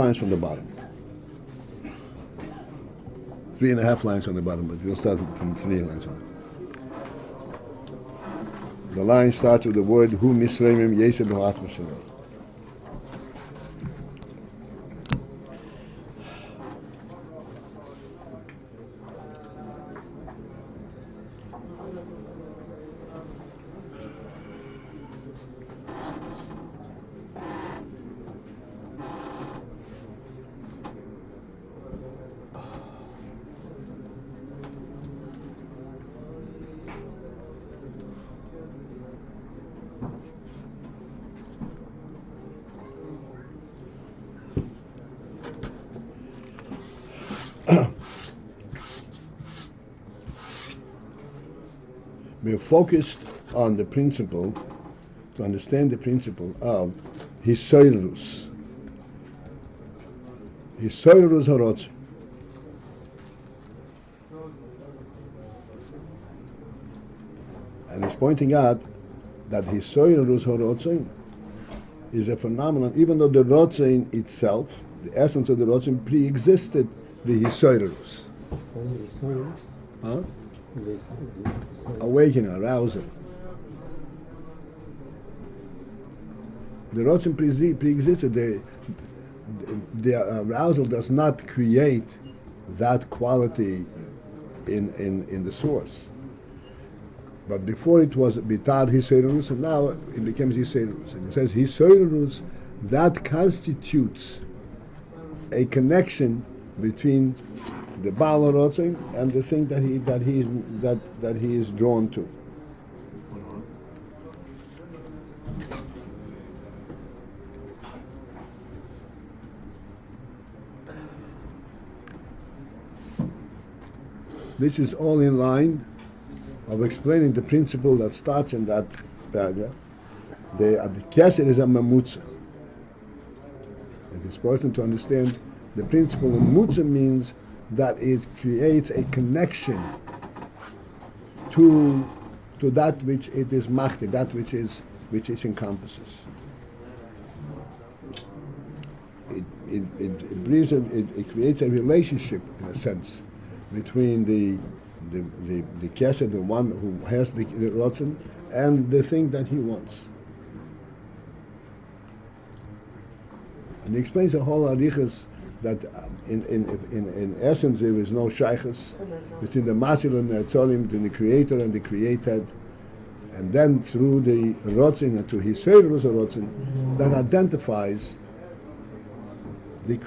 lines from the bottom. 3.5 lines on the bottom, but we'll start from 3 lines on. The line starts with the word Hu Misraimim Yeseh B'Hatma Shalei. We're focused on the principle, to understand the principle of hisorarut. Hisorarut ratzon. And he's pointing out that hisorarut ratzon is a phenomenon, even though the ratzon itself, the essence of the ratzon, pre-existed the hisorarut. Huh? Awakening, arousal. The ratzon pre-existed. The arousal does not create that quality in the source. But before it was bitad hisorarut, and now it becomes hisorarut. And it says hisorarut, that constitutes a connection between the Baal ratzon and the thing that he is drawn to. This is all in line of explaining the principle that starts in that paragraph. The kesed is a mamutza. It is important to understand the principle of mutza means that it creates a connection to that which it is machti, that which it encompasses. It creates a relationship, in a sense, between the kesed, the one who has the ratzon, and the thing that he wants. And he explains the whole arichas that in essence there is no shaychus between the masil and the atzolim, between the creator and the created, and then through the ratzon and to hisorarut ratzon that identifies the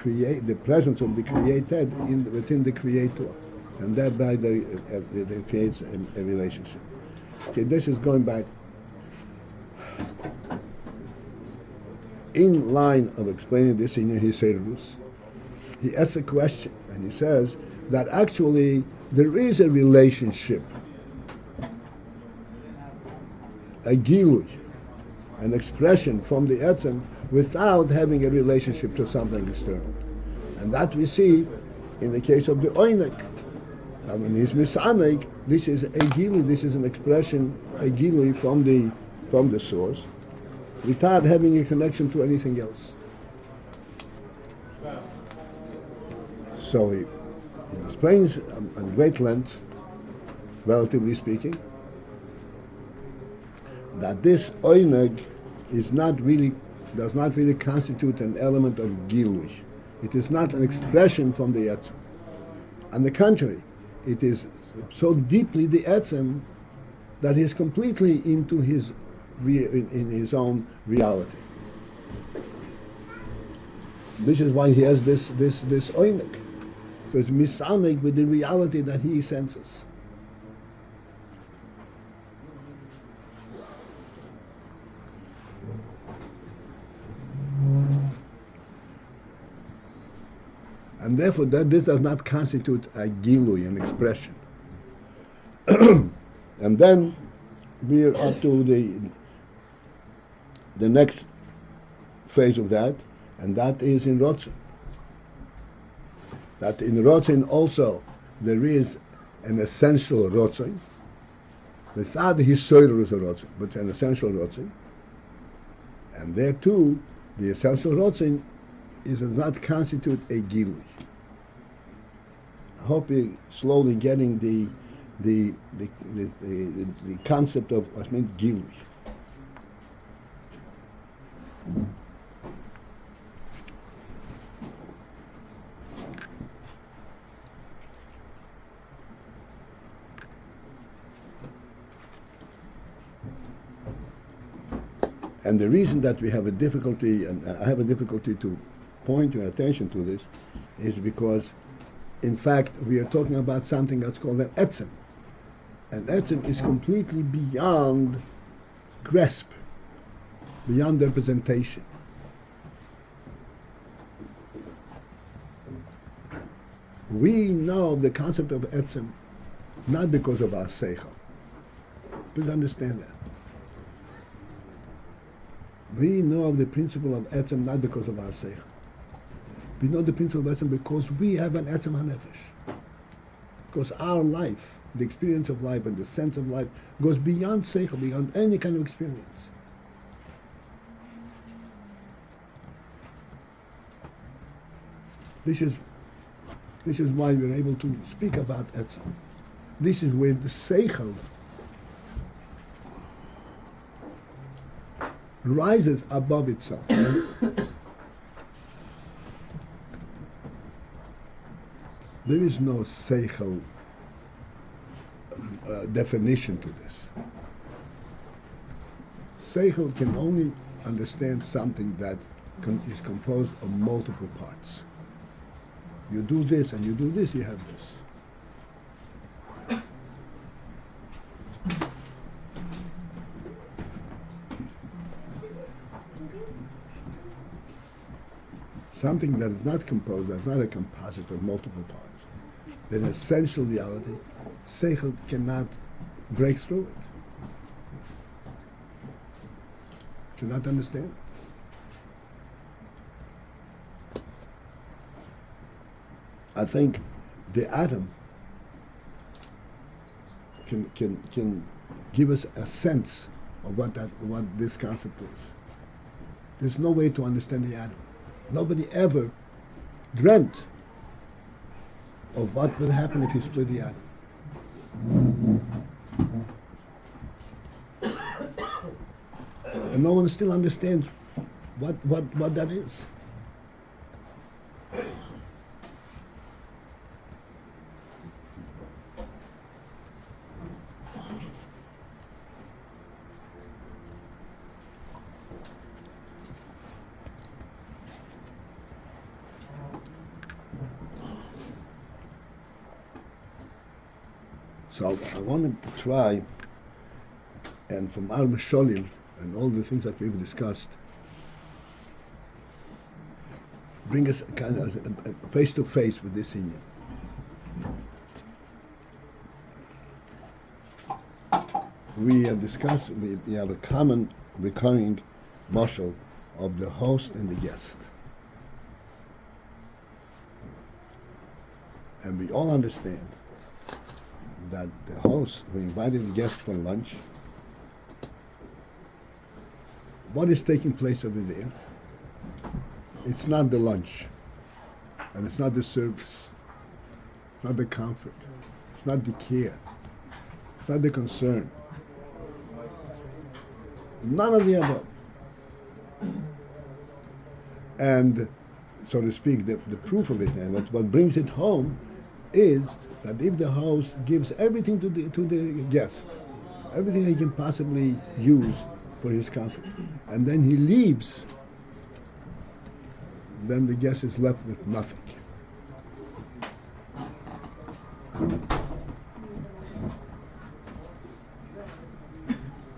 presence of the created within the creator, and thereby it creates a relationship. Okay, this is going back in line of explaining this in hisorarut. He asks a question, and he says that actually there is a relationship, a gilui, an expression from the etzem without having a relationship to something external. And that we see in the case of the oinek. Now when he's misanek, this is a gilui, this is an expression, a gilui from the source, without having a connection to anything else. So he explains at great length, relatively speaking, that this oineg does not really constitute an element of gilui. It is not an expression from the etzem. On the contrary, it is so deeply the etzem that he is completely into in his own reality. This is why he has this oineg. Because misanek with the reality that he senses. And therefore this does not constitute a gilui, an expression. And then we are up to the next phase of that, and that is in ratzon. That in ratzon also there is an essential ratzon, without the hisorarut ratzon, but an essential ratzon. And there too, the essential ratzon does not constitute a gilui. I hope you're slowly getting the concept of what meant gilui. And the reason that we have a difficulty, and I have a difficulty to point your attention to this, is because, in fact, we are talking about something that's called an etzem. And etzem is completely beyond grasp, beyond representation. We know the concept of etzem not because of our Sechel. Please understand that. We know of the principle of etzem not because of our Sechel. We know the principle of etzem because we have an etzem hanefesh. Because our life, the experience of life and the sense of life, goes beyond Sechel, beyond any kind of experience. This is why we're able to speak about etzem. This is where the Sechel rises above itself. There is no Sechel definition to this. Sechel can only understand something that is composed of multiple parts. You do this and you do this, you have this. Something that is not composed, that's not a composite of multiple parts, an essential reality, Sechel cannot break through it. Cannot understand it. I think the atom can give us a sense of what this concept is. There's no way to understand the atom. Nobody ever dreamt of what would happen if you split the atom. And no one still understands what that is. So I want to try, and from Al Masholim and all the things that we've discussed, bring us kind of face to face with this Inyan. We have discussed, we have a common recurring mashal of the host and the guest. And we all understand that the host who invited the guest for lunch, what is taking place over there? It's not the lunch, and it's not the service, it's not the comfort, it's not the care, it's not the concern. None of the above. And, so to speak, the proof of it, and what brings it home is that if the host gives everything to the guest, everything he can possibly use for his comfort, and then he leaves, then the guest is left with nothing.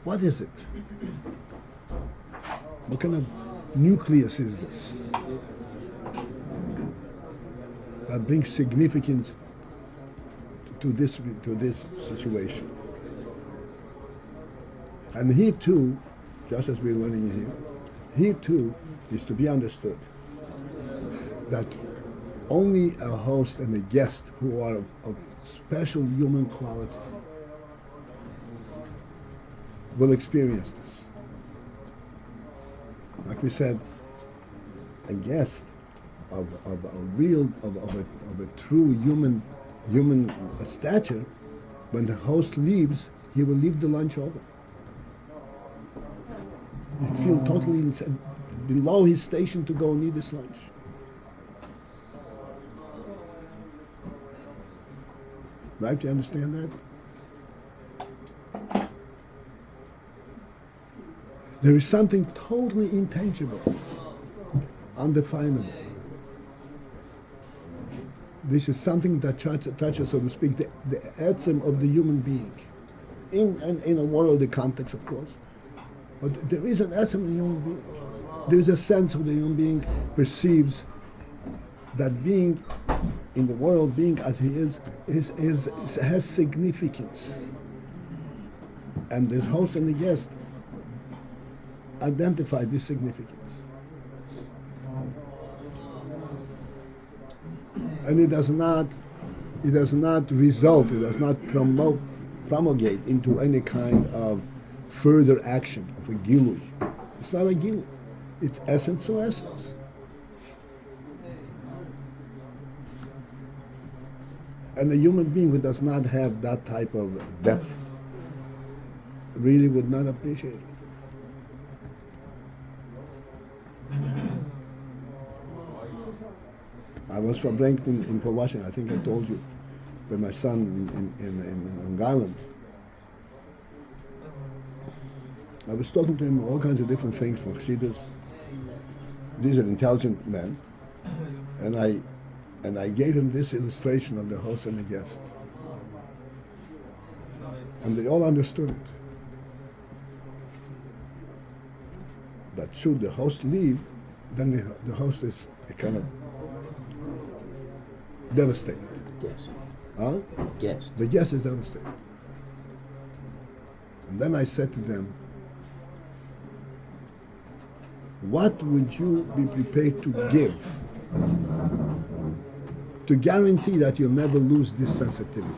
What is it? What kind of nucleus is this that brings significance to this situation? And here too, just as we're learning here too is to be understood that only a host and a guest who are of special human quality will experience this. Like we said, a guest of a real of a true human stature, when the host leaves, he will leave the lunch over. He feel totally below his station to go and eat this lunch. Right? Do you understand that? There is something totally intangible, undefinable. This is something that touches, so to speak, the atom of the human being, in a worldly context, of course. But there is an essence of the human being. There is a sense of the human being perceives that being in the world, being as he is has significance. And the host and the guest identify this significance. And it does not result, it does not promulgate into any kind of further action of a gilui. It's not a gilui. It's essence to essence. And a human being who does not have that type of depth really would not appreciate it. I was from Brampton in Washington. I think I told you, with my son in Long Island. I was talking to him all kinds of different things from Chassidus. These are intelligent men, and I gave him this illustration of the host and the guest, and they all understood it. That should the host leave, then the host is kind of devastated. Yes. Huh? Yes. The guest is devastated. And then I said to them, what would you be prepared to give to guarantee that you'll never lose this sensitivity?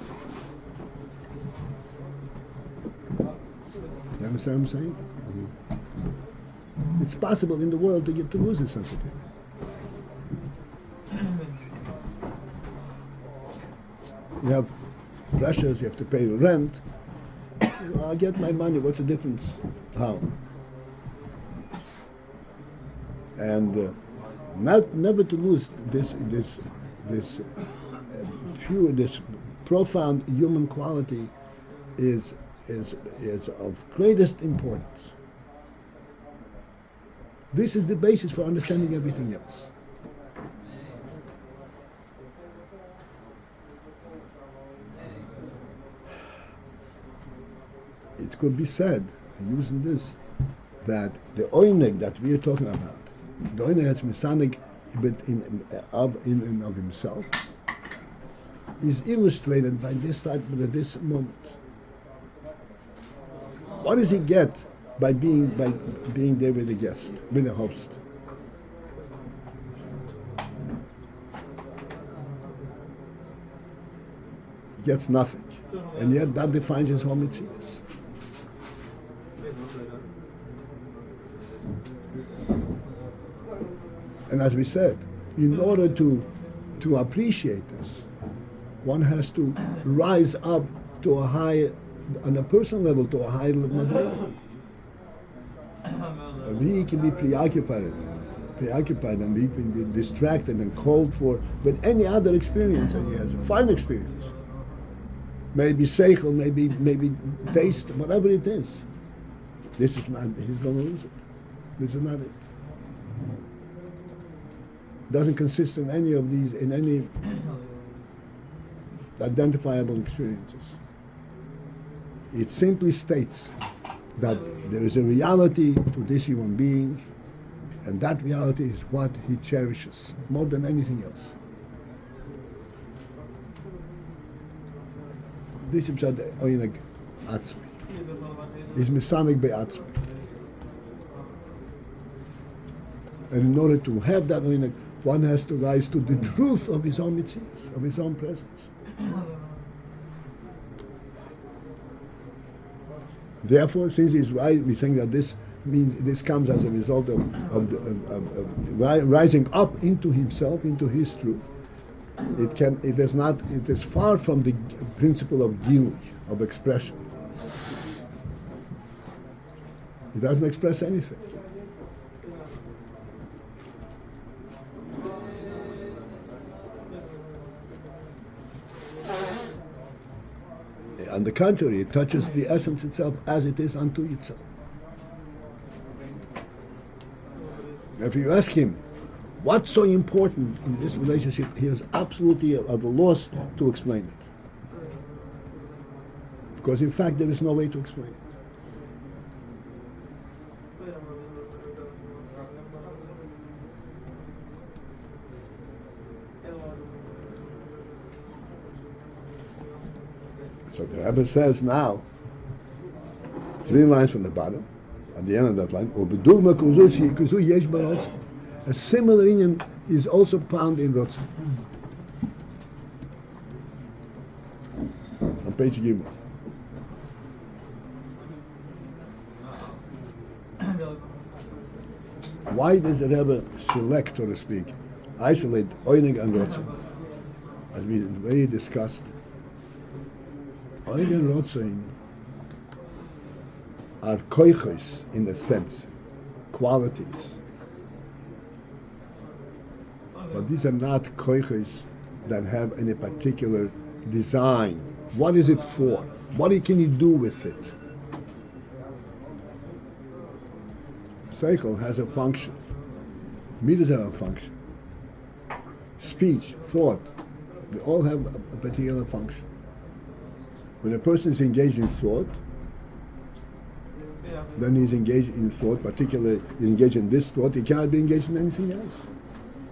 You understand what I'm saying? Mm-hmm. It's possible in the world to lose this sensitivity. You have pressures, you have to pay the rent. I'll get my money, what's the difference? How? And never to lose this pure, this profound human quality is of greatest importance. This is the basis for understanding everything else. It could be said, using this, that the oineg that we are talking about, the oineg has misanig of himself, is illustrated by this moment. What does he get by being there with the guest, with the host? He gets nothing, and yet that defines his whole mitzvahs. And as we said, in order to appreciate this, one has to rise up to a high, on a personal level, to a high level. He can be preoccupied and be distracted and called for with any other experience that he has, a fine experience. Maybe Sechel, maybe taste, whatever it is. This is not, he's going to lose it. This is not it. Doesn't consist in any of these, in any identifiable experiences. It simply states that there is a reality to this human being, and that reality is what he cherishes more than anything else. This is the oineg atzmi. Is misanig be'atzmi. And in order to have that oineg, one has to rise to the truth of his own mitzvahs, of his own presence. Therefore, since he's right, we think that this means this comes as a result of rising up into himself, into his truth. It is far from the principle of gilui, of expression. It doesn't express anything. On the contrary, it touches the essence itself as it is unto itself. If you ask him, what's so important in this relationship, he is absolutely at a loss to explain it. Because in fact, there is no way to explain it. So the Rebbe says now, 3 lines from the bottom, at the end of that line, a similar inyan is also found in ratzon. On page Gimel. Why does the Rebbe select, so to speak, isolate Ayin and ratzon? As we already discussed, Ayin and ratzon are koichos in a sense, qualities. But these are not koichos that have any particular design. What is it for? What can you do with it? Sechel has a function. Midas have a function. Speech, thought, they all have a particular function. When a person is engaged in thought, then he's engaged in thought, particularly he's engaged in this thought, he cannot be engaged in anything else.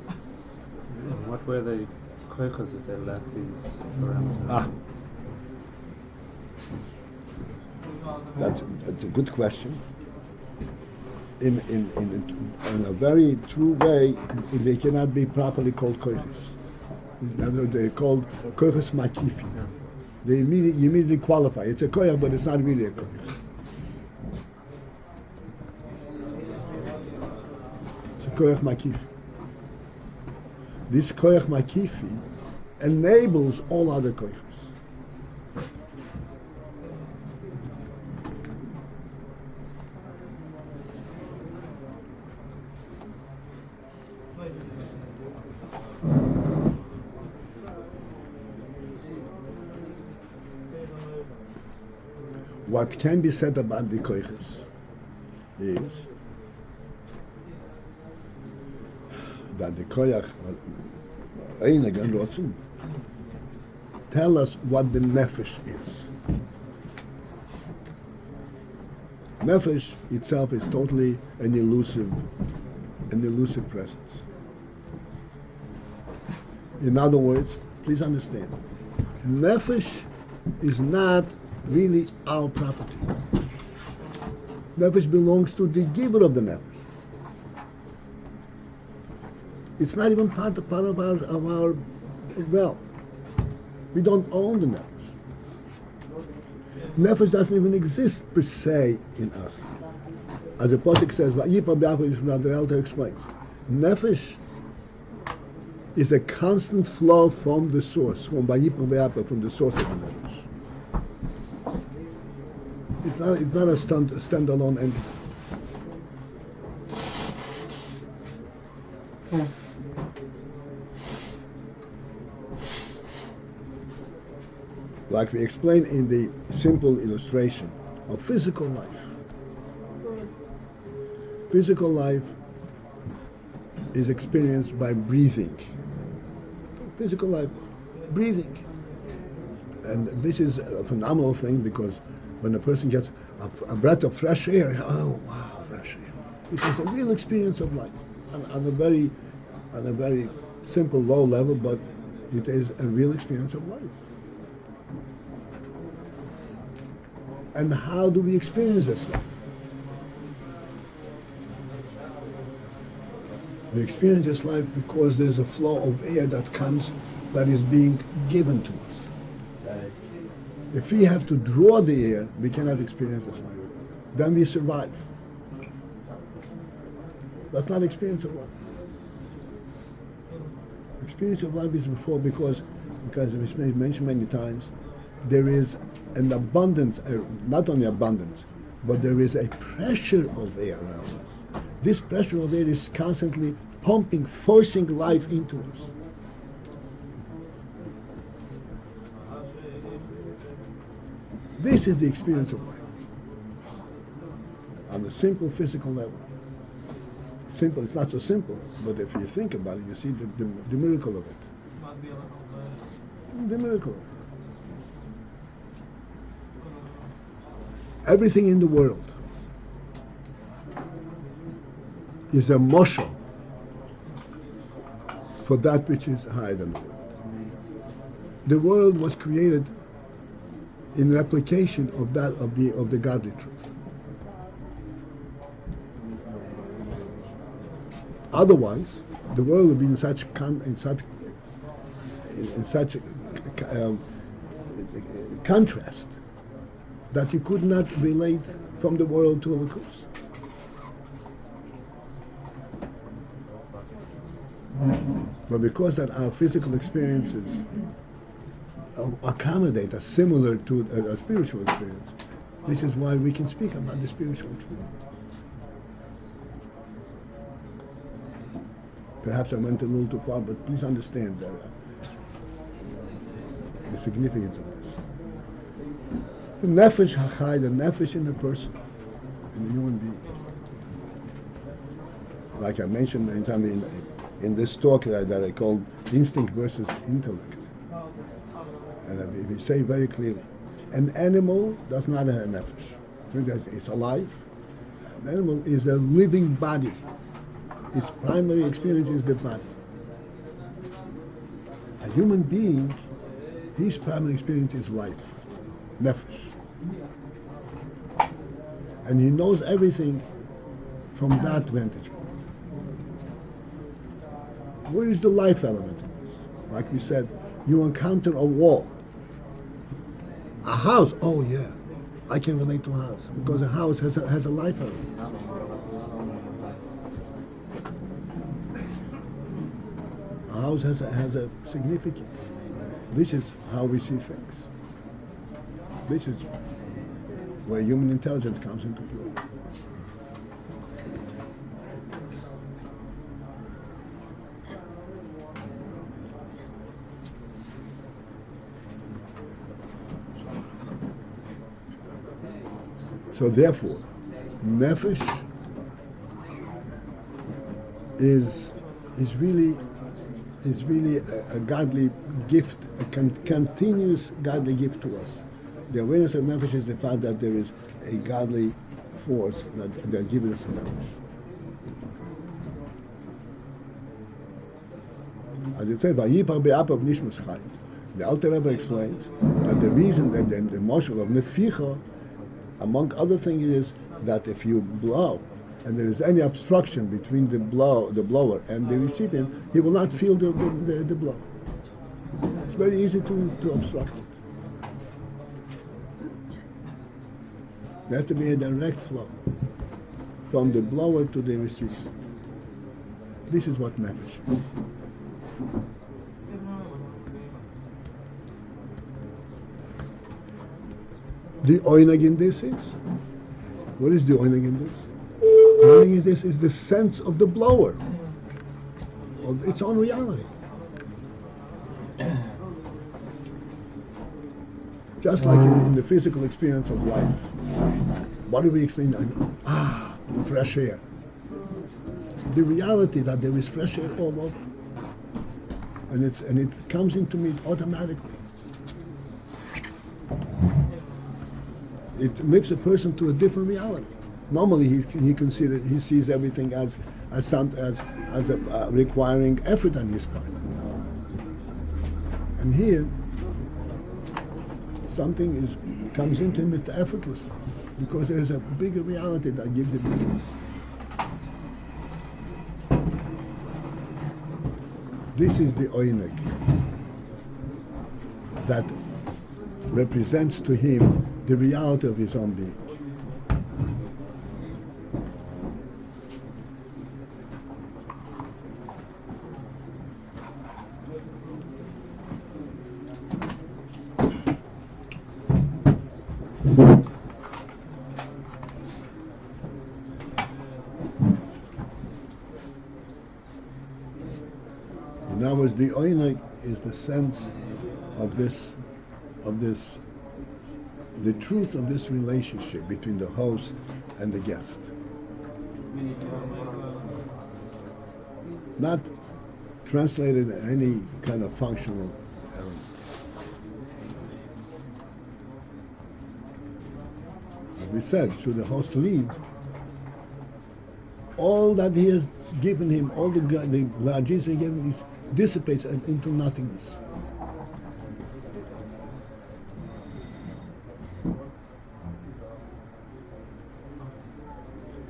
And what were the koichos if they lack these parameters? That's a good question. In a very true way, they cannot be properly called koichos. They're called koichos makifi. They immediately qualify. It's a koich, but it's not really a koich. It's a koich makifi. This koich makifi enables all other koichos. What can be said about the koiches is that the koyach Ayin and ratzon tell us what the nefesh is. Nefesh itself is totally an elusive presence. In other words, please understand, nefesh is not really our property. Nefesh belongs to the giver of the nefesh. It's not even part of our wealth. We don't own the nefesh. Nefesh doesn't even exist per se in us. As the pasuk says, the elder explains, nefesh is a constant flow from the source, from the source of the nefesh. It's not a standalone entity. Like we explained in the simple illustration of physical life. Physical life is experienced by breathing. Physical life, breathing. And this is a phenomenal thing because when a person gets a breath of fresh air, oh wow, fresh air. This is a real experience of life on a very simple, low level, but it is a real experience of life. And how do we experience this life? We experience this life because there's a flow of air that is being given to us. If we have to draw the air, we cannot experience this life. Then we survive. That's not experience of life. Experience of life is before because it's been mentioned many times, there is an abundance, not only abundance, but there is a pressure of air around us. This pressure of air is constantly pumping, forcing life into us. This is the experience of life on the simple physical level. Simple, it's not so simple, but if you think about it, you see the miracle of it. The miracle of it. Everything in the world is a motion for that which is higher than the world. The world was created in replication of that of the godly truth. Otherwise, the world would be in such contrast that you could not relate from the world to a likus. But because that our physical experiences accommodate us similar to a spiritual experience, this is why we can speak about the spiritual experience. Perhaps I went a little too far, but please understand the significance of this. The nefesh hachai, the nefesh in the person, in the human being. Like I mentioned many times in this talk that I called instinct versus intellect. And if you say very clearly, an animal does not have a nefesh. It's alive. An animal is a living body. Its primary experience is the body. A human being, his primary experience is life, nefesh. And he knows everything from that vantage point. Where is the life element in this? Like we said, you encounter a wall. A house, oh yeah, I can relate to a house because a house has a life element. A house has a significance. This is how we see things. This is where human intelligence comes into play. So therefore, nefesh is really a godly gift, a continuous godly gift to us. The awareness of nefesh is the fact that there is a godly force that gives us nefesh. As it says, "Vayipar be'apav nishmas chayim." The Alter Rebbe explains that the reason that the motion of neficha, among other things, is that if you blow and there is any obstruction between the blower and the recipient, he will not feel the blow. It's very easy to obstruct it. There has to be a direct flow from the blower to the recipient. This is what nefesh is. The oinag in this is, what is the oinag in this? The oinag in this is the sense of the blower, of its own reality. Just like in the physical experience of life. What do we explain? Fresh air. The reality that there is fresh air all over. And it comes into me automatically. It lifts a person to a different reality. Normally, he sees everything as requiring effort on his part. And here, something comes into him with effortless, because there is a bigger reality that gives it this. This is the oineg that represents to him the reality of his own being. the oineg is the sense of this, the truth of this relationship between the host and the guest. Not translated in any kind of functional element. As we said, should the host leave, all that he has given him, all the largesse he gave him, dissipates into nothingness.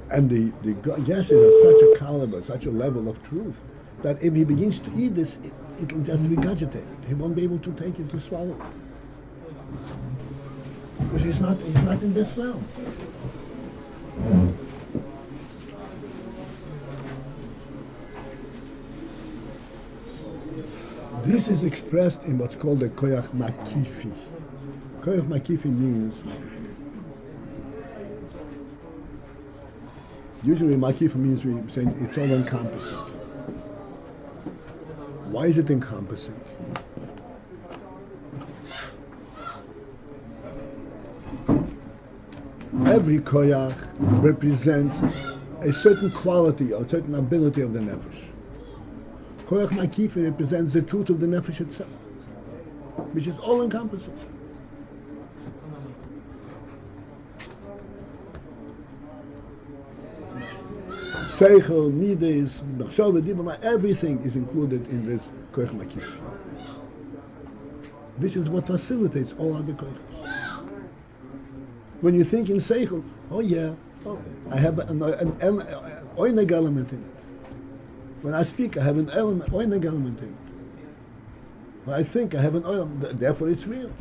And the guest is at such a caliber, such a level of truth, that if he begins to eat this, it'll just regurgitate. He won't be able to take it, to swallow it. Because he's not in this realm. This is expressed in what's called the koyach makifi. Koyach makifi means, usually makifi means we say it's all encompassing. Why is it encompassing? Every koyach represents a certain quality or certain ability of the nefesh. Koyach makifi represents the truth of the nefesh itself, which is all encompassing. Sechel, midas, everything is included in this koyach makifi. This is what facilitates all other koyachs. When you think in Sechel, I have an oineg element in it. When I speak, I have an oineg element in it. When I think, I have an oineg, therefore it's real.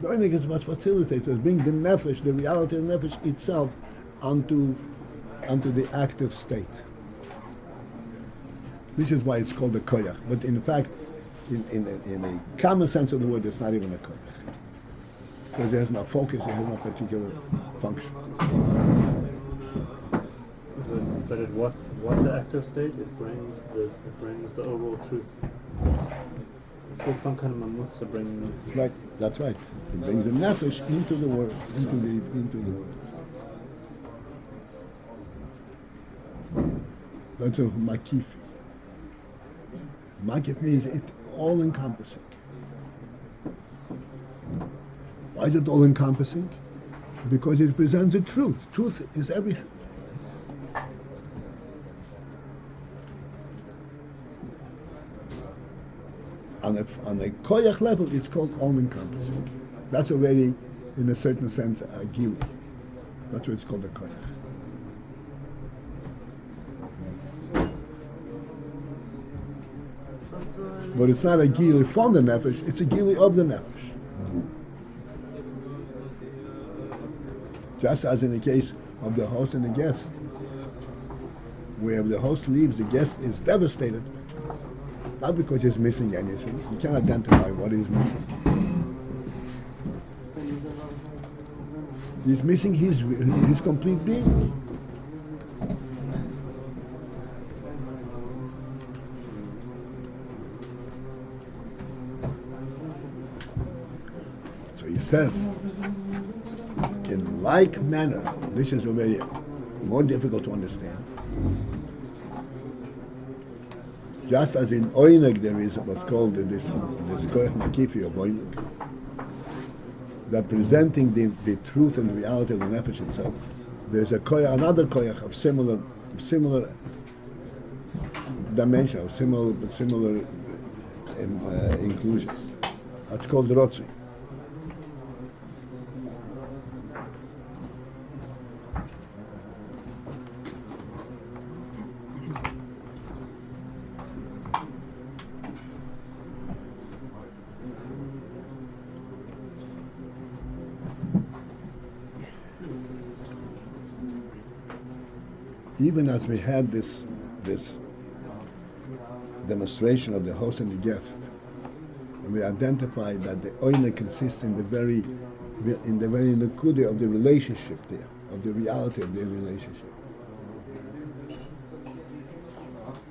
The oineg is what facilitates us, bring the nefesh, the reality of the nefesh itself, onto the active state. This is why it's called a koyach. But in fact, in a common sense of the word, it's not even a koyach. Because it has no focus, it has no particular function. But at what the active state? It brings the overall truth. It's still some kind of mamutz to bring. Right, that's right. It brings the nefesh into the world, into the world. That's a makifi. Makif means it's all encompassing. Why is it all encompassing? Because it presents the truth. Truth is everything. On a koyach level, it's called all-encompassing. That's already, in a certain sense, a gili. That's why it's called a koyach. But it's not a gili from the nefesh, it's a gili of the nefesh. Just as in the case of the host and the guest, where the host leaves, the guest is devastated. Not because he's missing anything. You can't identify what he's missing. He's missing his complete being. So he says, in like manner, this is already more difficult to understand. Just as in oineg there is what's called this koyach makifi of oineg, representing the truth and the reality of the nefesh itself. There's another koyach of similar dimension, of similar inclusion. That's called ratzon. Even as we had this demonstration of the host and the guest, and we identified that the oineg consists in the very nekuda of the relationship there, of the reality of the relationship.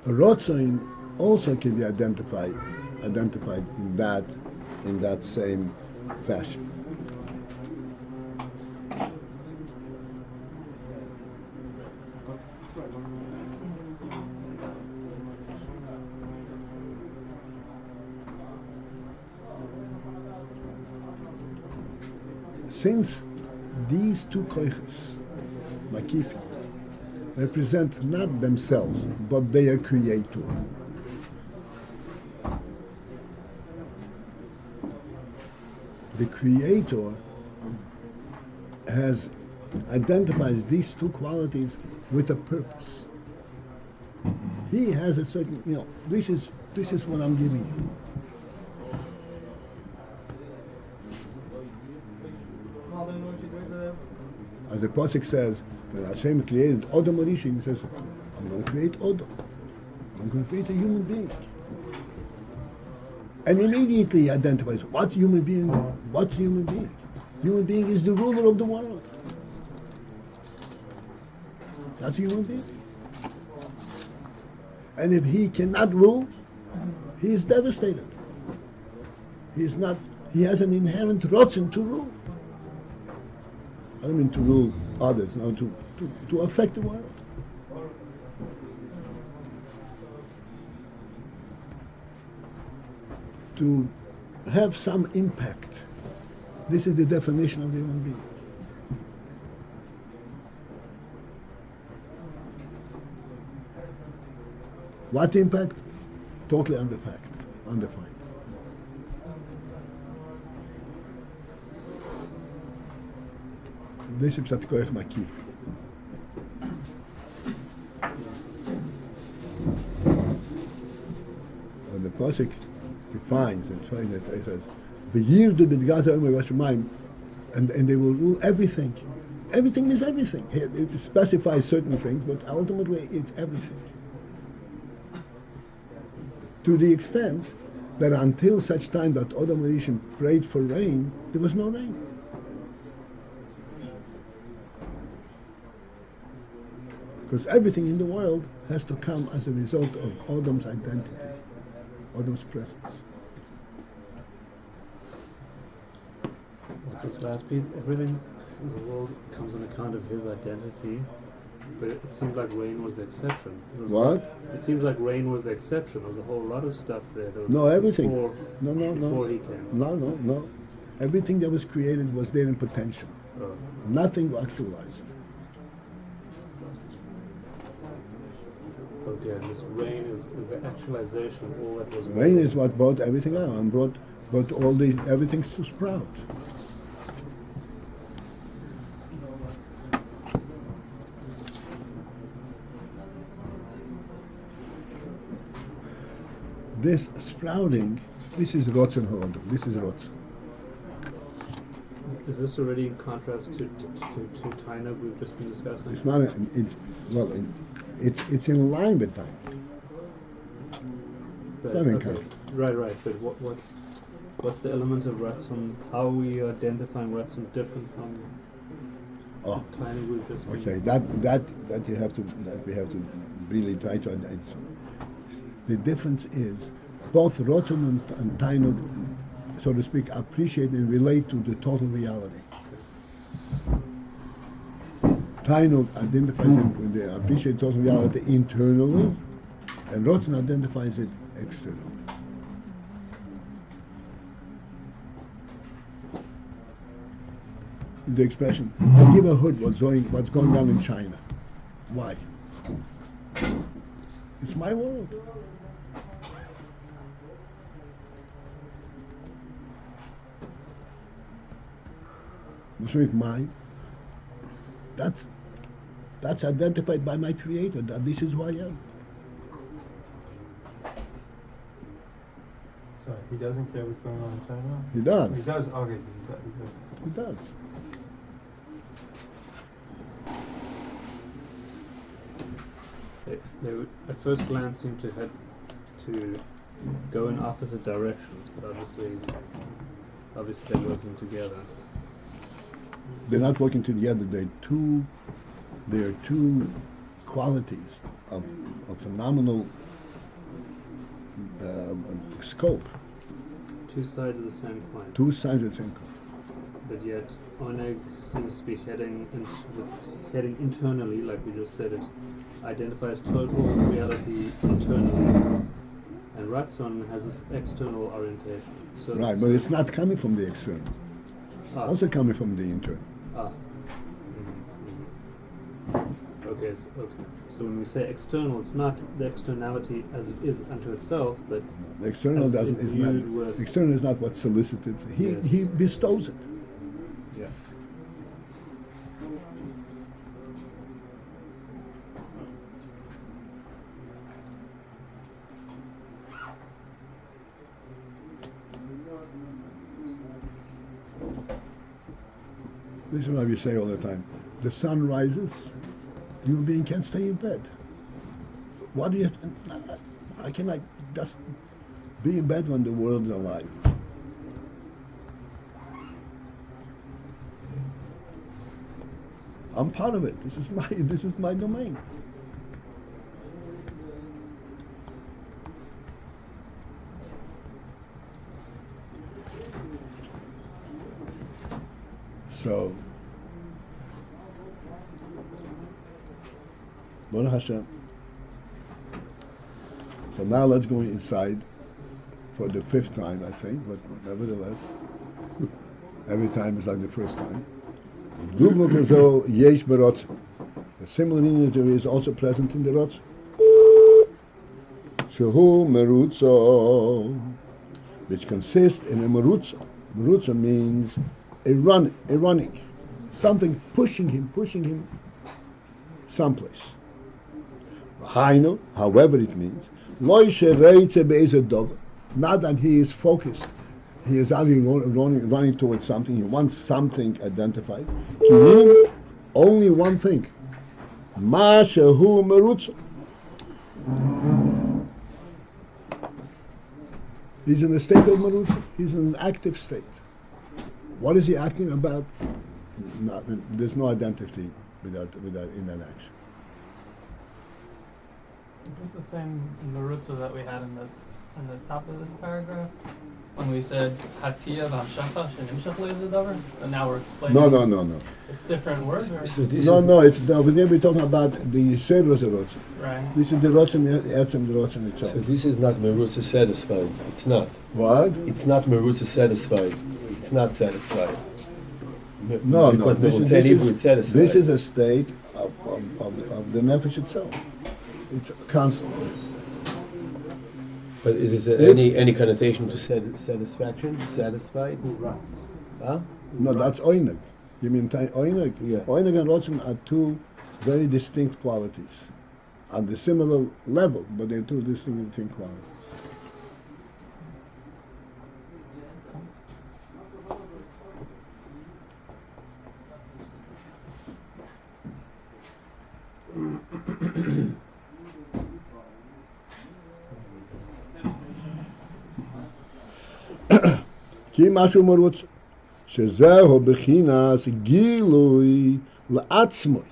ratzon also can be identified in that same fashion. Since these two koiches, makifim, represent not themselves, but their creator, the creator identifies these two qualities with a purpose. He has a certain, this is what I'm giving you. As the Pasuk says, when Hashem created Adam Rishon, he says, I'm going to create Adam. I'm going to create a human being. And immediately he identifies, what's human being? What's human being? Human being is the ruler of the world. That's a human being. And if he cannot rule, he is devastated. He has an inherent ratzon to rule. I don't mean to rule others, no, to affect the world. To have some impact. This is the definition of the human being. What impact? Totally undefined. This is Pshat Koech Makif. When the Pasuk defines and trying that it says, "V'yirdu b'dgaza omer v'shamayim," and they will rule everything. Everything is everything. It specifies certain things, but ultimately it's everything. To the extent that until such time that Adam Rishon prayed for rain, there was no rain. Because everything in the world has to come as a result of Adam's identity, Adam's presence. What's this last piece? Everything in the world comes on account of his identity, but it seems like rain was the exception. What? It seems like rain was the exception. There was a whole lot of stuff there. No, everything. Before he came. No. Everything that was created was there in potential. Oh. Nothing actualized. Okay, and this rain is the actualization of all that was. Rain is what brought everything out and brought everything to sprout. This sprouting, this is ratzon ha'adam. This is ratzon. Is this already in contrast to Tainug we've just been discussing? It's not. It's in line with time. Right. But what's the element of ratzon? How are we identifying ratzon different from Tainug we've just been? Okay, that we have to really try to identify. The difference is both ratzon and tainug, so to speak, appreciate and relate to the total reality. Tainug identifies it, they appreciate total reality internally, and ratzon identifies it externally. The expression, I give a hood what's going on in China. Why? It's my world. Mine. That's identified by my Creator. That this is who I am. So he doesn't care what's going on in China? He does. He does. Okay. He does. They would, at first glance, seem to have to go in opposite directions, but obviously they're working together. They're not working together. They are two qualities of phenomenal scope. Two sides of the same coin. Two sides of the same coin. But yet, Oneg seems to be heading internally, like we just said it, identifies total reality internally, and ratzon has this external orientation. So Right, but it's not coming from the external. Also coming from the internal. Okay, so when we say external, it's not the externality as it is unto itself, but The external doesn't is not. The external is not what solicited. He bestows it. Yes. This is why we say all the time: the sun rises, human being can't stay in bed. What do you? How can I just be in bed when the world is alive? I'm part of it. This is my domain. So, Baruch Hashem. So now let's go inside for the fifth time, I think, but nevertheless, every time is like the first time. Dugma kazo yesh beratzon. A similar intermediary is also present in the ratzon. Shehu merutzo, which consists in a merutzo. Merutzo means a running, something pushing him someplace. Hainu, however it means, not that he is focused, he is running towards something, he wants something identified. Only one thing. Ma shehu merutzo. He's in a state of merutzo, he's in an active state. What is he acting about? Nothing. There's no identity without in that action. Is this the same marutza that we had in the top of this paragraph when we said hatiya v'hamshacha shenimshach le'zadavar, and now we're explaining? No. It's different words. Or? So this we're talking about the hisorarut. Right. This is the ratzon etzem, the ratzon itself. So this is not merutza satisfied. It's not. What? It's not merutza satisfied. It's not satisfied. No. Because it's satisfied. This is a state of the nefesh itself. It's constant. But it is any connotation to satisfaction, satisfied? Huh? No, that's oineg. You mean oineg? Yeah. Oineg and ratzon are two very distinct qualities on the similar level, but they're two distinct qualities. כי משהו מרוץ, שזהו בחינס גילוי לעצמוי.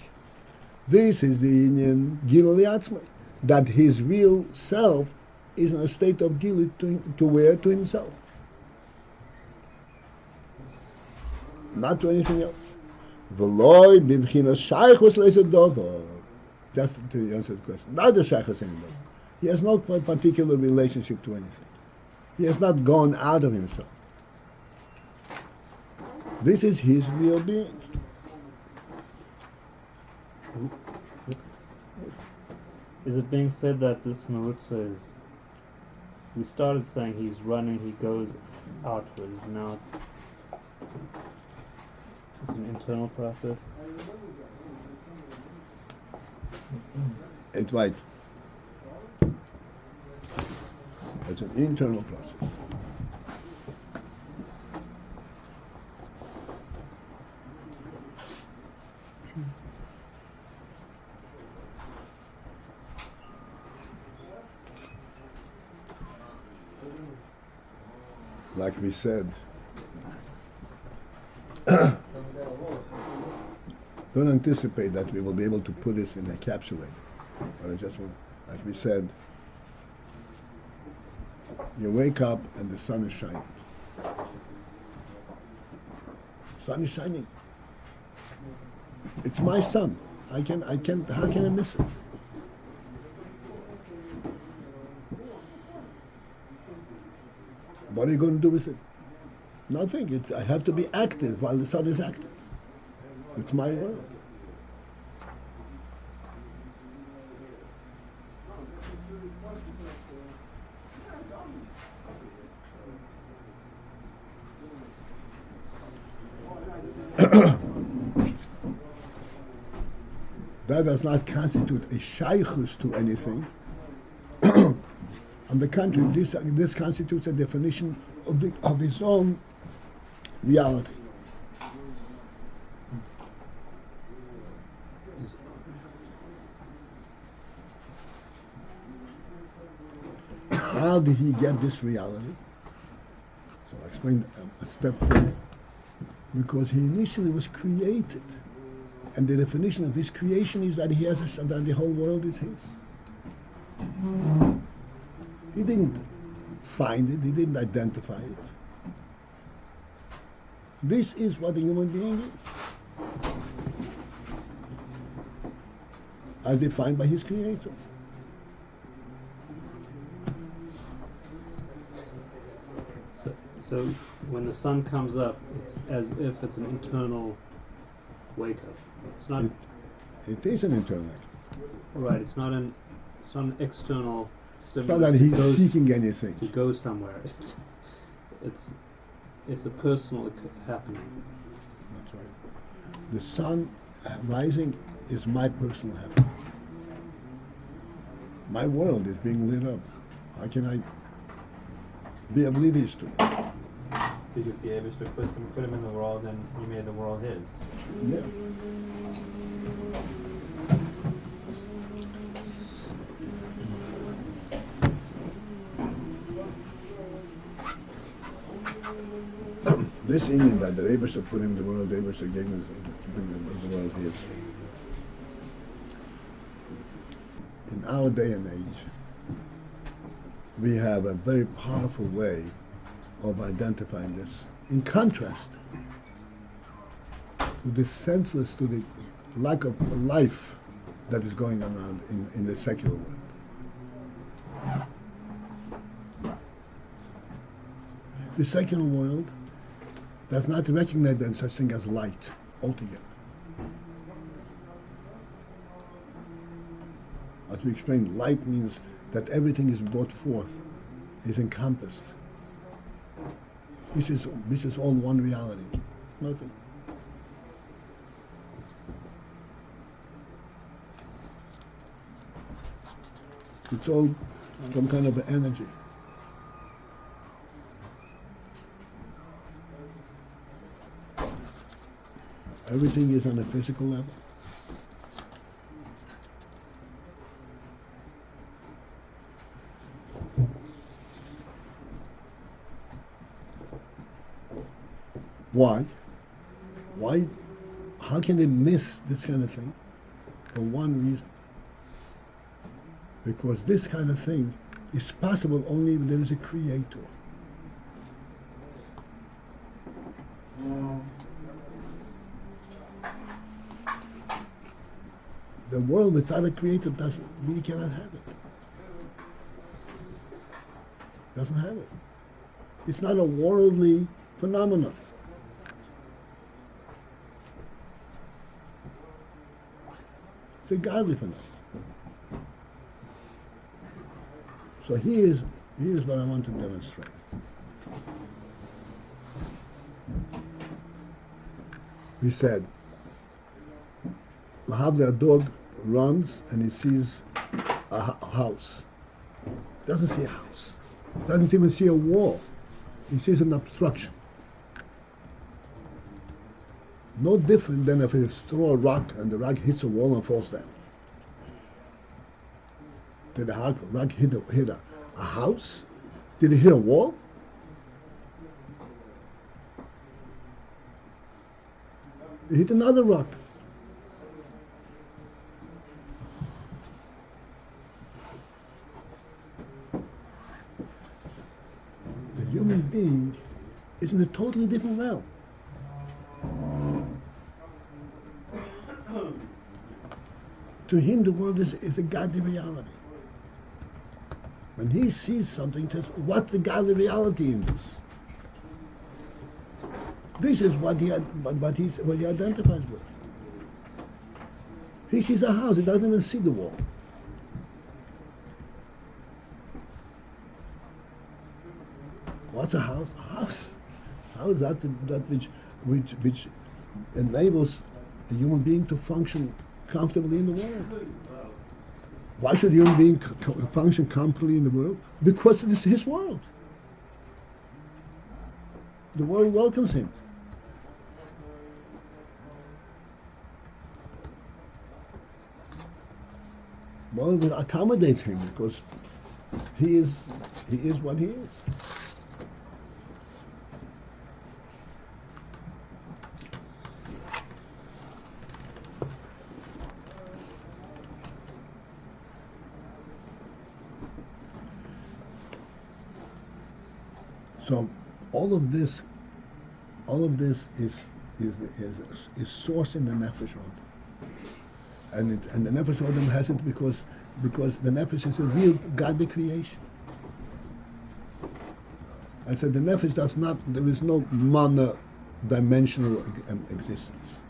This is the union גילוי לעצמוי, that his real self is in a state of gilui to where? To himself. Not to anything else. V'loi b'bchinas shaychus le'zedover. That's to answer the question. Not the shaychus anymore. He has no particular relationship to anything. He has not gone out of himself. This is his real being. Is it being said that this marutza is... We started saying he's running, he goes outwards. Now it's an internal process. It's right. It's an internal process. Like we said, don't anticipate that we will be able to put this in a capsulator. But I just want, like we said, You wake up and the sun is shining. Sun is shining. It's my sun. How can I miss it? What are you going to do with it? Nothing. I have to be active while the sun is active. It's my world. That does not constitute a shaykhus to anything. On the contrary, this constitutes a definition of his own reality. How did he get this reality? So I explained a step further. Because he initially was created, and the definition of his creation is that he has that the whole world is his. He didn't find it, he didn't identify it. This is what a human being is, as defined by his creator. So when the sun comes up, it's as if it's an internal wake up. It's not. It is an internal. Right. It's not an external It's not stimulus. that he's seeking anything. To go somewhere. It's a personal happening. That's right. The sun rising is my personal happening. My world is being lit up. How can I be oblivious to it? Because the Abishter put him in the world and he made the world his. Yeah. This Indian that the Abishter put him in the world, the Abishter gave him the world his. In our day and age, we have a very powerful way of identifying this. In contrast to the senseless, to the lack of life that is going around in the secular world. The secular world does not recognize that such thing as light altogether. As we explained, light means that everything is brought forth, is encompassed. This is all one reality. Nothing. It's all some kind of energy. Everything is on a physical level. Why? Why? How can they miss this kind of thing? For one reason. Because this kind of thing is possible only if there is a creator. The world without a creator really cannot have it. Doesn't have it. It's not a worldly phenomenon. It's a godly phenomenon. So here's what I want to demonstrate. We said, a dog runs and he sees a house. Doesn't see a house. Doesn't even see a wall. He sees an obstruction. No different than if you throw a rock and the rock hits a wall and falls down. Did the rock hit a house? Did it hit a wall? It hit another rock. human being is in a totally different realm. To him, the world is a godly reality. When he sees something, he says, what's the godly reality in this? This is what he identifies with. He sees a house, he doesn't even see the wall. What's a house? A house. How is that which enables a human being to function comfortably in the world? Why should a human being function comfortably in the world? Because it is his world. The world welcomes him. The world accommodates him because he is what he is. So all of this is sourced in the nefesh Adam, and the nefesh Adam has it because the nefesh is a real godly creation. I said the nefesh does not. There is no mono-dimensional existence.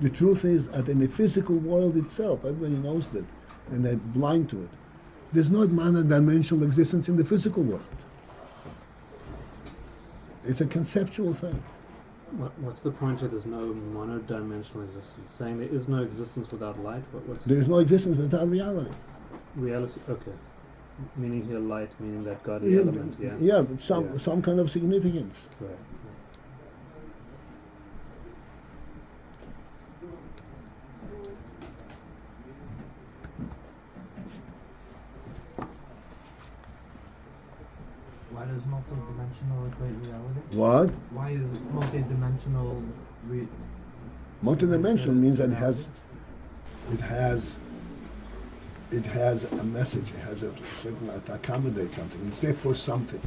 The truth is that in the physical world itself, everybody knows that, and they're blind to it. There's no mono-dimensional existence in the physical world. It's a conceptual thing. What's the point here? There's no mono-dimensional existence. Saying there is no existence without light. There is no existence without reality. Reality. Okay. Meaning here light, meaning that godly element. Yeah. Yeah, some kind of significance. Right. Why does multi-dimensional equate reality? What? Why is multi-dimensional Multi-dimensional means that it has a message. It has a certain to accommodate something. It's there for something.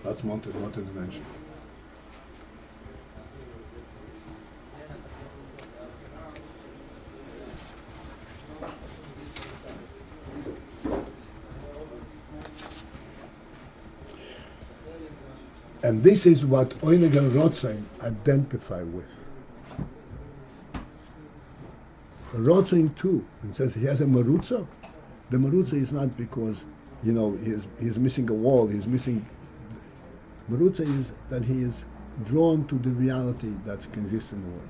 That's multi-dimensional. And this is what Oyneg and Ratzon identify with. Ratzon too, it says he has a marutza. The marutza is not because, he's missing a wall, he's missing. Marutza is that he is drawn to the reality that exists in the world.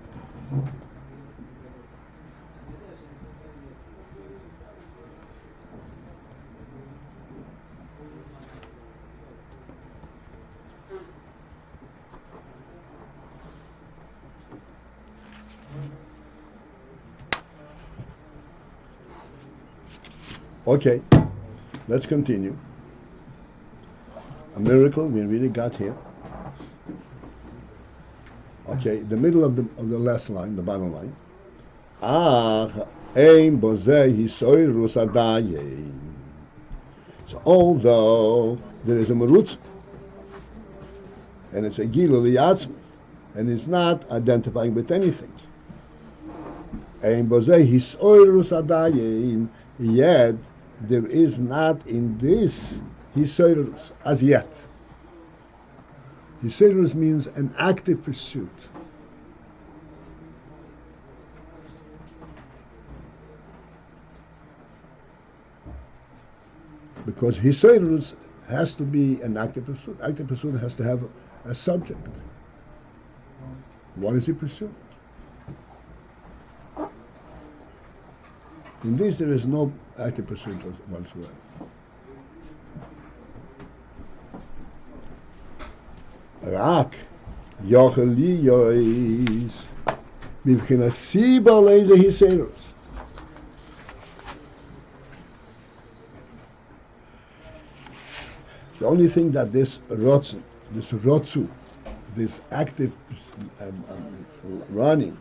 Okay, let's continue. A miracle we really got here. Okay, the middle of the last line, the bottom line. Hisorarut. So although there is a marutz, and it's a gilul liyatzmi, and it's not identifying with anything. Hisorarut, yet there is not in this hisorarut as yet. Hisorarut means an active pursuit. Because hisorarut has to be an active pursuit. Active pursuit has to have a subject. What is he pursuing? In this, there is no active pursuit whatsoever. Rak yochel liyois mivchinasi ba'leize hisorarut. The only thing that this ratzon, this active running,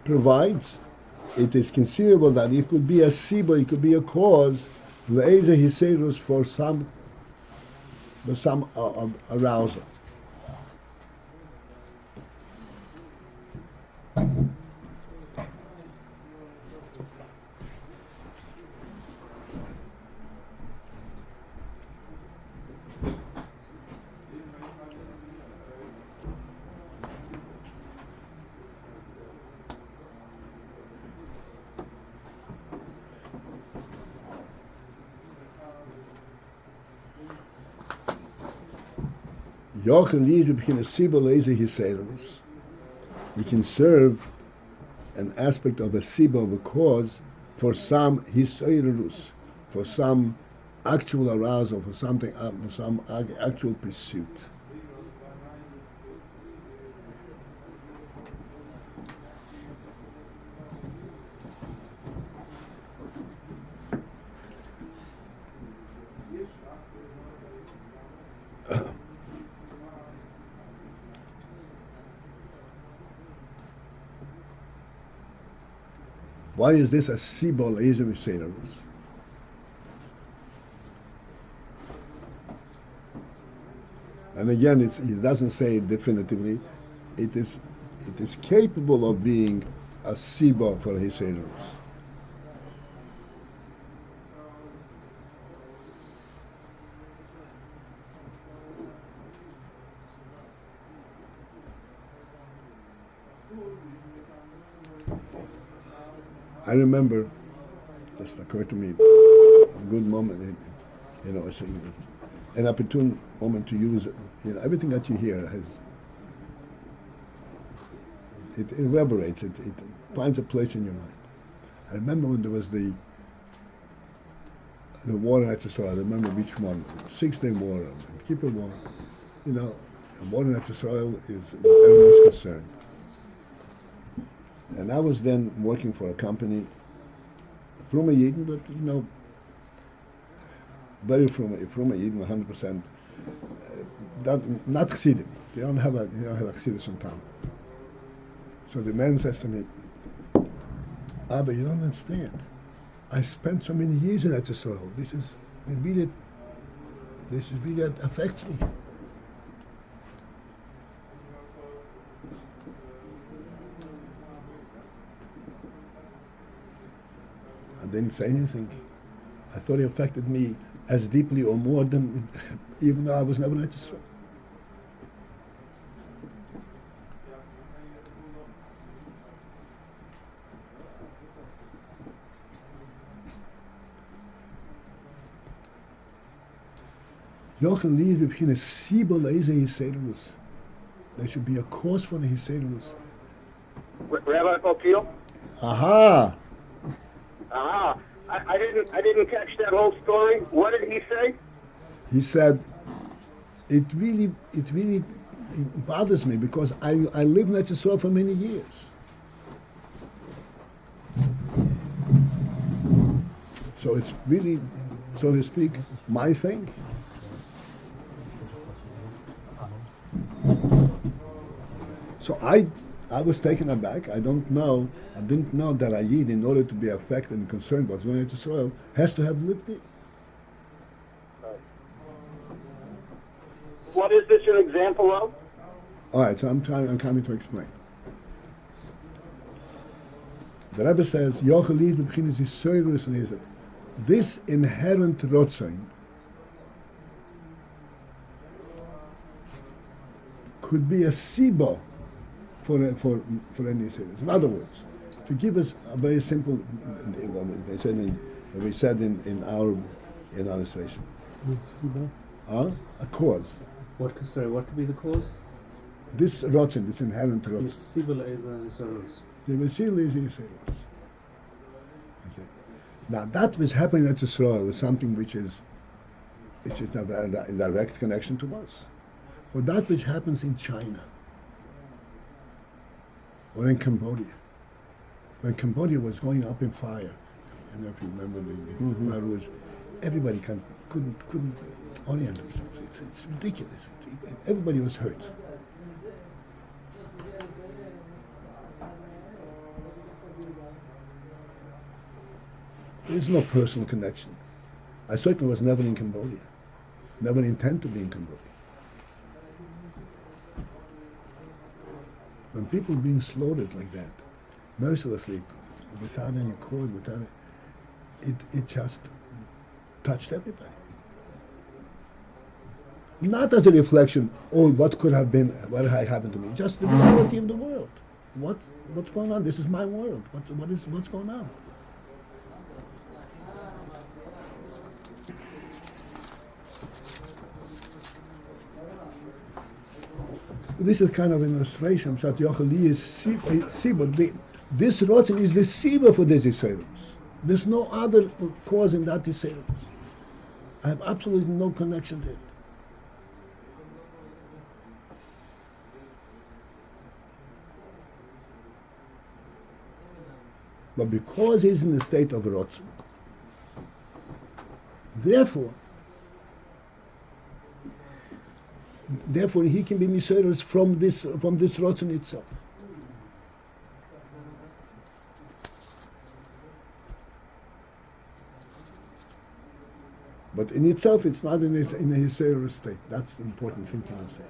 provides, it is conceivable that it could be a siba, it could be a cause, le'eze hiserus, for some arousal. You can serve an aspect of a siba, of a cause, for some hisorarut, for some actual arousal, for something, for some actual pursuit. Why is this a siba le'eze hisorarut? And again, it doesn't say it definitively. It is capable of being a siba for hisorarut. I remember, just occurred to me, a good moment, it's an opportune moment to use it. Everything that you hear it reverberates, it finds a place in your mind. I remember when there was the war exercise. I remember which one, 6-day war, Kippur war. The war in Israel is everyone's concern. And I was then working for a company from a Yidden, but very from a Yidden, 100%. Not Chassidim. They don't have a Chassidus in town. So the man says to me, but you don't understand. I spent so many years in that soil. This really affects me. I didn't say anything. I thought it affected me as deeply or more than, even though I was never in Israel. There should be a cause for the hisorarut. Rabbi Paltiel? Aha! I didn't catch that whole story. What did he say? He said, it really bothers me because I lived in Israel for many years. So it's really, so to speak, my thing. So I was taken aback. I didn't know that a Yid, in order to be affected and concerned about going into Israel, has to have lived there. What is this an example of? All right, so I'm coming to explain. The Rebbe says, this inherent ratzon could be a siba for any hisorarut. In other words, to give us a very simple, we said in our illustration, a cause. What could be the cause? This ratzon, this inherent ratzon. The Vasil is hisorarut. Okay. Now that which happening at Israel is something which is a direct connection to us. Or that which happens in China or in Cambodia. When Cambodia was going up in fire, I don't know if you remember the everybody couldn't orient themselves. It's ridiculous. Everybody was hurt. There's no personal connection. I certainly was never in Cambodia. Never intend to be in Cambodia. When people are being slaughtered like that, mercilessly, without any cause, it just touched everybody. Not as a reflection, oh, what could have been, what had happened to me. Just the reality of the world. What's going on? This is my world. What's going on? This is kind of an illustration. This ratzon is the siba for this hisorarut. There's no other cause in that hisorarut. I have absolutely no connection to it. But because he's in the state of ratzon, therefore he can be hisorarut from this ratzon itself. But in itself, it's not in a hisorarut state. That's the important thing to understand.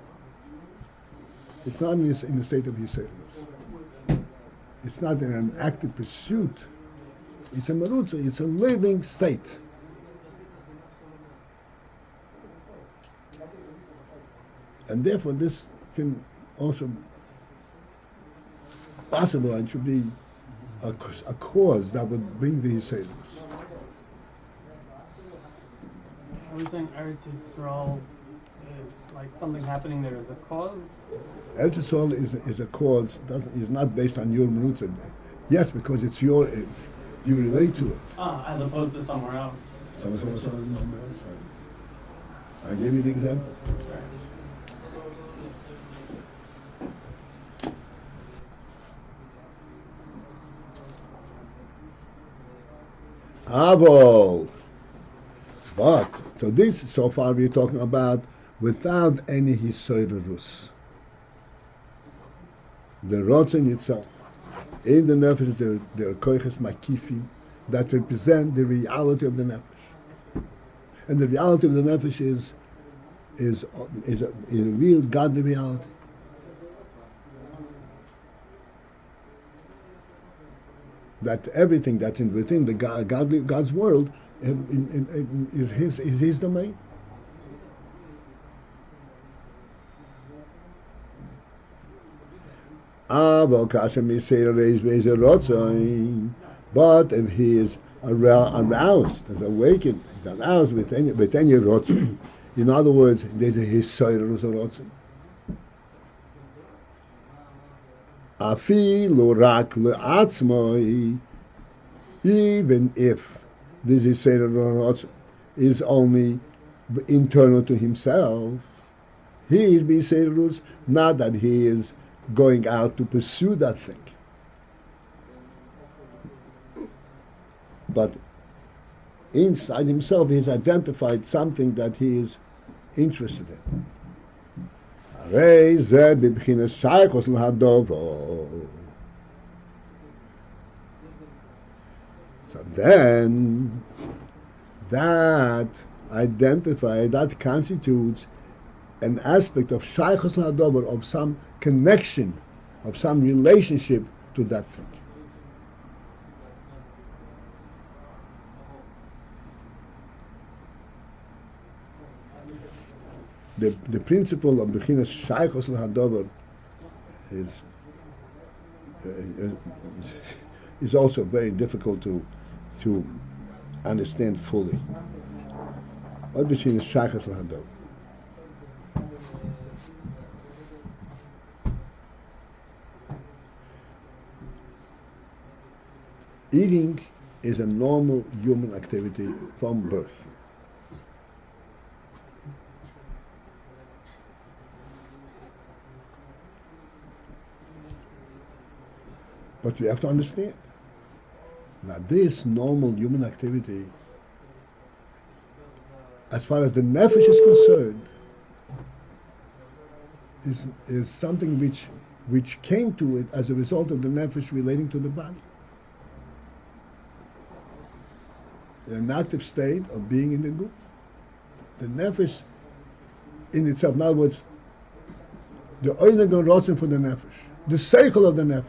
It's not in the state of hisorarut. It's not in an active pursuit. It's a marutza. It's a living state. And therefore, this can also possible and should be a cause that would bring the hisorarut. Are we saying Eretz Yisrael is like something happening there as a cause? Eretz Yisrael is a cause. Is not based on your marutza. Yes, because it's you relate to it. As opposed to somewhere else. Somewhere else. I'll give you the example. Avol. But so far we're talking about without any hisorarut. The ratzon itself. In the nefesh there are koiches makifim that represent the reality of the nefesh. And the reality of the nefesh is a real godly reality. That everything that's within the God's world is his domain. But if he is aroused, is awakened, is aroused with any ratzon, in other words, there's a hisorarut ratzon. Afilu rak le'atzmoi, even if this hisorarut is only internal to himself, he is hisorarut, not that he is going out to pursue that thing. But inside himself, he's identified something that he is interested in. So then, that constitutes an aspect of shaychus l'hadover, of some connection, of some relationship to that thing. The principle of bechinas shaychus l'hadover is also very difficult to understand fully. What bechinas shaychus l'hadover? Eating is a normal human activity from birth. But we have to understand that this normal human activity, as far as the nefesh is concerned, is something which came to it as a result of the nefesh relating to the body. in an active state of being in the guf. The nefesh in itself, in other words, the oineg and ratzon for the nefesh, the sechel of the nefesh,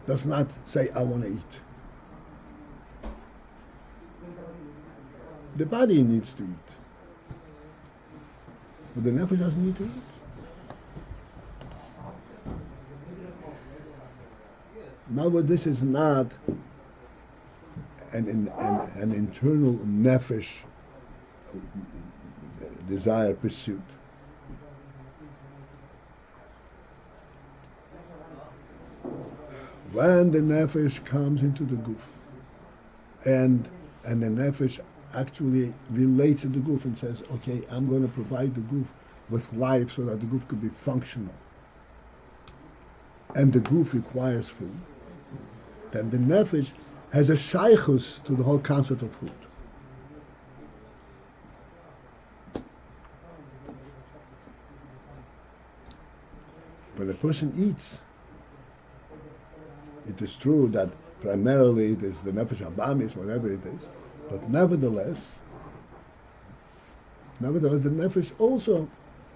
does not say, I want to eat. The body needs to eat, but the nefesh doesn't need to eat. In other words, this is not an internal nefesh desire pursuit. When the nefesh comes into the guf, and the nefesh actually relates to the guf and says, okay, I'm going to provide the guf with life so that the guf could be functional, and the guf requires food, then the nefesh has a shaychus to the whole concept of food. When a person eats, it is true that primarily it is the nefesh abamis, whatever it is, but nevertheless, the nefesh also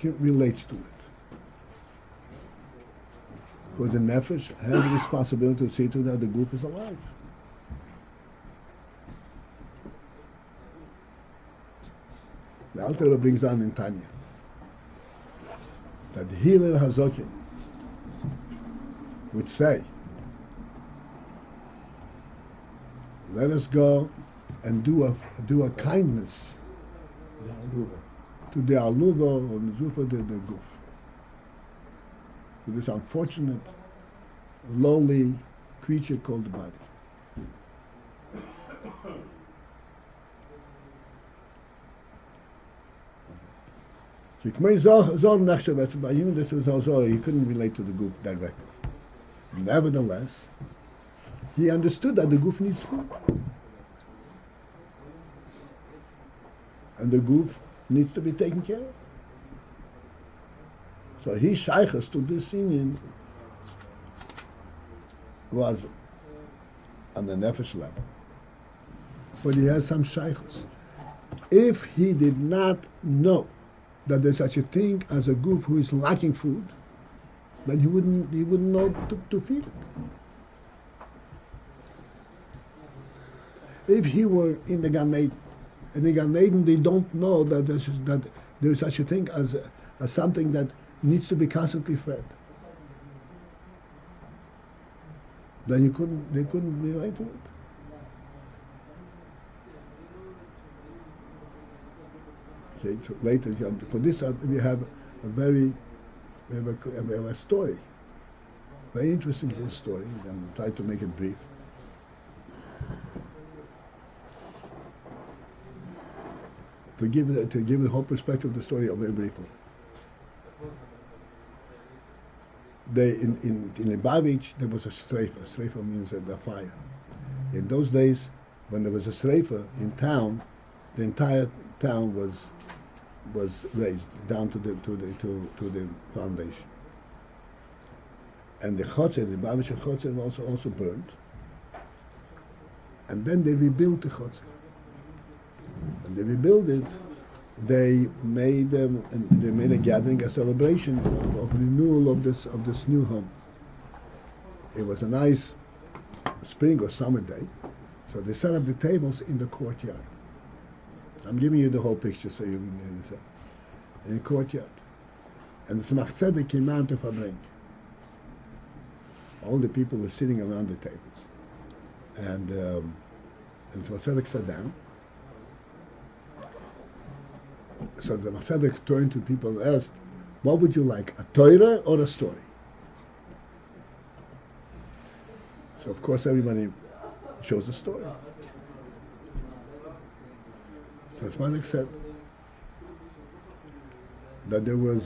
relates to it. Because the nefesh has the responsibility to see to that the group is alive. The Alter Rebbe brings down in Tanya that the Hillel Hazokin would say, let us go and do a kindness to the aluga or the zufa the guf, to this unfortunate, lowly creature called the body. He couldn't relate to the guf directly. Nevertheless, he understood that the guf needs food. And the guf needs to be taken care of. So his shaychus to this union was on the nefesh level. But he has some shaychus. If he did not know that there's such a thing as a guf who is lacking food, then he wouldn't know to feed it. If he were in the Gan Eden, in the Gan Eden they don't know that there's such a thing as something that needs to be constantly fed, then they couldn't relate to it. Okay, so later for this we have a story, very interesting little story. I'm trying to make it brief. To give the whole perspective of the story very briefly. In Lubavitch there was a streifa. Streifa means the fire. In those days, when there was a streifa in town, the entire town was razed down to the foundation. And the chotzer, the Lubavitch chotzer, was also burned. And then they rebuilt the chotzer. When they rebuilt it, they made a gathering, a celebration of renewal of this new home. It was a nice spring or summer day, so they set up the tables in the courtyard. I'm giving you the whole picture so you can understand. In the courtyard, and the Tzemach Tzedek came out to Fabrenk. All the people were sitting around the tables, and the Tzemach Tzedek sat down. So the Tzedek turned to people and asked, what would you like, a Torah or a story? So of course everybody chose a story. So Tzedek said that there were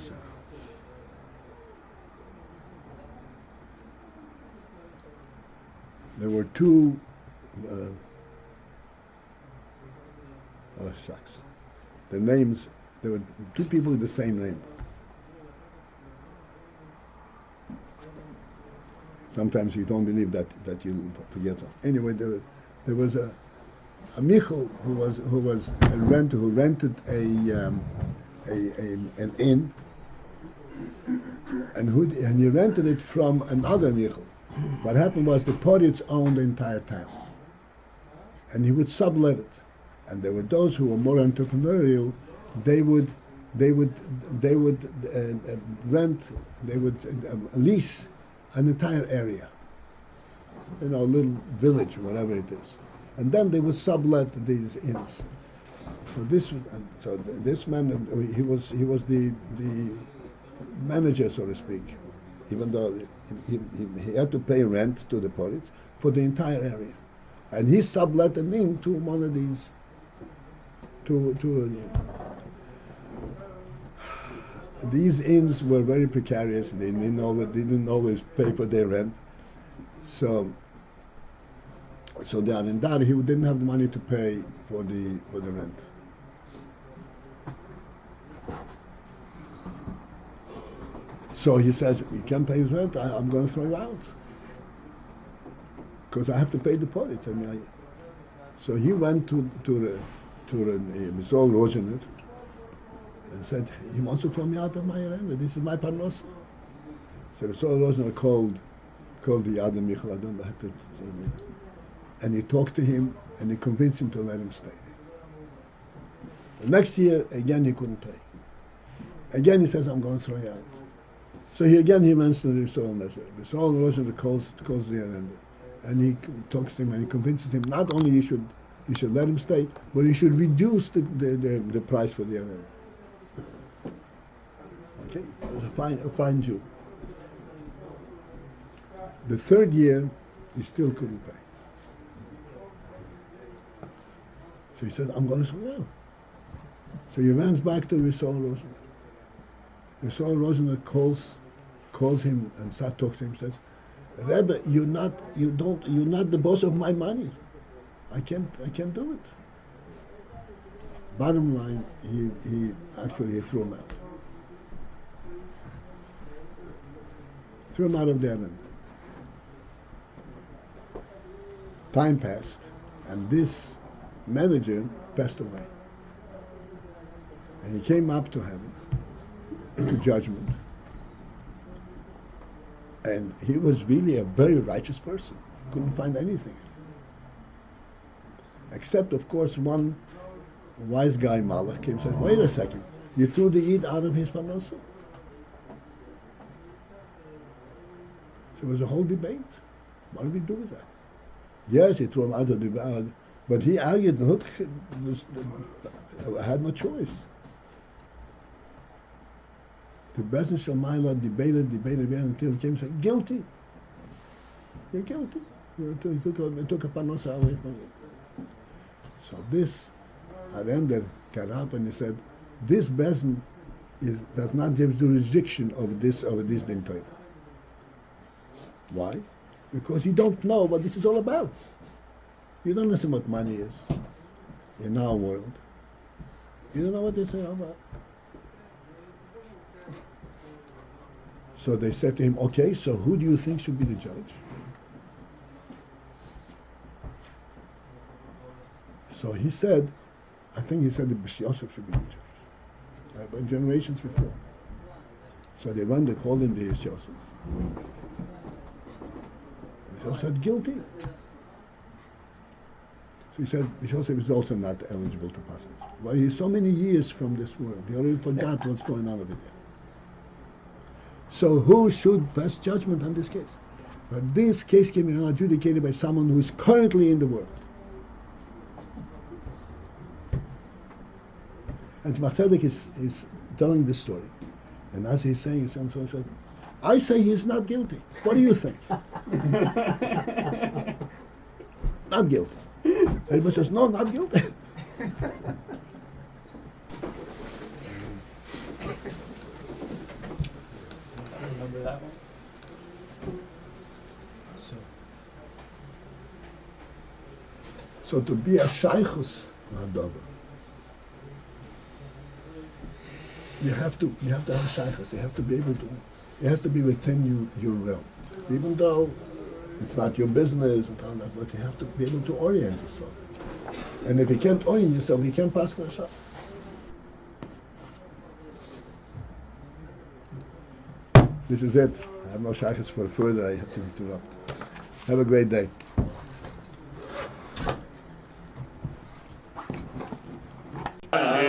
two the names, there were two people with the same name. Sometimes you don't believe that you forget something. Anyway, there was a Michel who rented an inn, and he rented it from another Michel. What happened was the Poritz owned the entire town, and he would sublet it. And there were those who were more entrepreneurial. They would lease an entire area, a little village, whatever it is, and then they would sublet these inns. So this man, he was the manager, so to speak, even though he had to pay rent to the Poritz for the entire area, and he sublet an inn to one of these. These inns were very precarious. They didn't always pay for their rent. So there and that, he didn't have the money to pay for the rent. So he says, "You can't pay his rent. I'm going to throw you out because I have to pay the Poritz." So he went to the Misol Rosenet and said, "He wants to throw me out of my rent. This is my parnos." So Misol Rosenet called the other Michel, I don't know how to, and he talked to him and he convinced him to let him stay. The next year, again he couldn't pay. Again he says, "I'm going to throw you out." So he runs to the Misol Rosenet. Misol Rosenet calls the arender, and he talks to him and he convinces him not only he should let him stay, but he should reduce the price for the arender. Okay, he was a fine Jew. The third year, he still couldn't pay. So he said, "I'm going to swear." So he runs back to Misol Rosenet. Misol Rosenet calls him and starts talking to him. Says, "Rebbe, you're not the boss of my money. I can't do it." Bottom line, he actually threw him out. Threw him out of the island. Time passed, and this manager passed away. And he came up to heaven, to judgment. And he was really a very righteous person. Couldn't find anything. Except, of course, one wise guy, Malach, came and said, "Wait a second, you threw the Eid out of his parnasa?" So there was a whole debate. What do we do with that? Yes, he threw him out of the Eid, but he argued, I had no choice. The Beis Shalmaila debated until he came and said, "Guilty. You're guilty. You took a parnasa away from you." So this arender got up and he said, "This bezin does not give jurisdiction of this din Torah." Why? Because you don't know what this is all about. You don't understand what money is in our world. You don't know what this is all about. So they said to him, "Okay, so who do you think should be the judge?" So he said, I think he said that Beis Yosef should be the judge. But generations before. So they called him the Beis Yosef. Beis Yosef said, "Guilty." So he said, Beis Yosef is also not eligible to pass it. Well, he's so many years from this world. He already forgot what's going on over there. So who should pass judgment on this case? But this case can be adjudicated by someone who is currently in the world. And Tzemach Tzedek is telling this story. And as he's saying, I say he's not guilty. What do you think? Not guilty. Everybody says, "No, not guilty." Remember that one? So to be a shaychus hadavar, you have to have shaychus. You have to be able to. It has to be within your realm, even though it's not your business and all that. But you have to be able to orient yourself. And if you can't own yourself, you can't pass the shot. This is it. I have no shaykhs for further. I have to interrupt. Have a great day. Ayin.